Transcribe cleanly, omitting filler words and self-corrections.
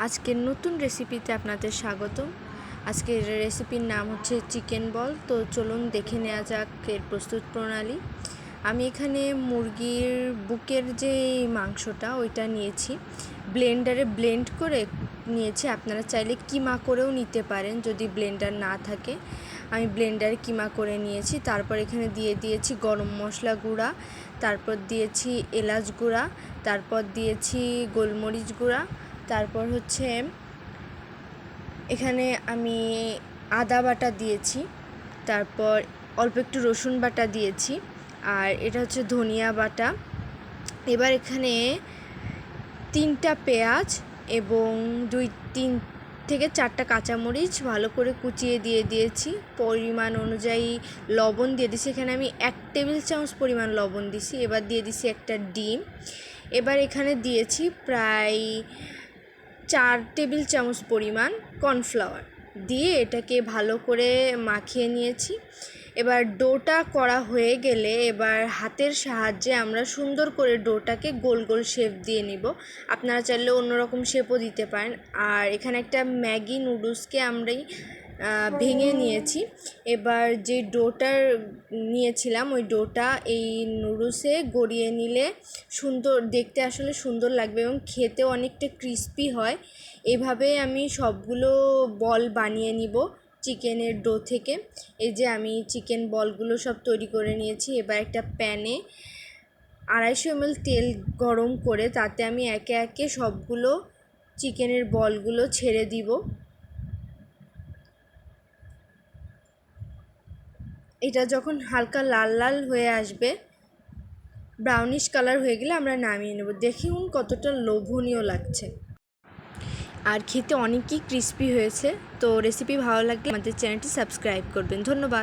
আজকের নতুন রেসিপিতে আপনাদের স্বাগতম। আজকের রেসিপির নাম হচ্ছে চিকেন বল। তো চলুন দেখে নেওয়া যাক এর প্রস্তুত প্রণালী। আমি এখানে মুরগির বুকের যে মাংসটা ওইটা নিয়েছি, ব্লেন্ডারে ব্লেন্ড করে নিয়েছি। আপনারা চাইলে কিমা করেও নিতে পারেন যদি ব্লেন্ডার না থাকে। আমি ব্লেন্ডারে কিমা করে নিয়েছি। তারপর এখানে দিয়ে দিয়েছি গরম মশলা গুঁড়া, তারপর দিয়েছি এলাচ গুঁড়া, তারপর দিয়েছি গোলমরিচ গুঁড়া, তারপর হচ্ছে এখানে আমি আদা বাটা দিয়েছি, তারপর অল্প একটু রসুন বাটা দিয়েছি, আর এটা হচ্ছে ধনিয়া বাটা। এবার এখানে 3টা পেঁয়াজ এবং 2-3 থেকে 4টা কাঁচামরিচ ভালো করে কুচিয়ে দিয়ে দিয়েছি। পরিমাণ অনুযায়ী লবণ দিয়ে দিয়েছি। এখানে আমি 1 টেবিল চামচ পরিমাণ লবণ দিয়েছি। এবার দিয়ে দিয়েছি একটা ডিম। এবার এখানে দিয়েছি প্রায় 4 টেবিল চামচ পরিমাণ কর্নফ্লাওয়ার দিয়ে এটাকে ভালো করে মাখিয়ে নিয়েছি। এবার ডোটা করা হয়ে গেলে এবার হাতের সাহায্যে আমরা সুন্দর করে ডোটাকে গোল গোল শেপ দিয়ে নিব। আপনারা চাইলে অন্যরকম শেপও দিতে পারেন। আর এখানে একটা ম্যাগি নুডলসকে আমরাই ভেঙে নিয়েছি। এবার যে ডোটার নিয়েছিলাম ওই ডোটা এই নুডলসে গড়িয়ে নিলে সুন্দর দেখতে, আসলে সুন্দর লাগবে এবং খেতেও অনেকটা ক্রিস্পি হয়। এভাবে আমি সবগুলো বল বানিয়ে নিব চিকেনের ডো থেকে। এই যে আমি চিকেন বলগুলো সব তৈরি করে নিয়েছি। এবার একটা প্যানে 250 ml তেল গরম করে তাতে আমি একে একে সবগুলো চিকেনের বলগুলো ছেড়ে দিব। এটা যখন হালকা লাল লাল হয়ে আসবে, ব্রাউনিশ কালার হয়ে গেলে আমরা নামিয়ে নেব। দেখুন কতটা লোভনীয় লাগছে আর খেতে অনেকই ক্রিস্পি হয়েছে। তো রেসিপি ভালো লাগলে আমাদের চ্যানেলটি সাবস্ক্রাইব করবেন। ধন্যবাদ।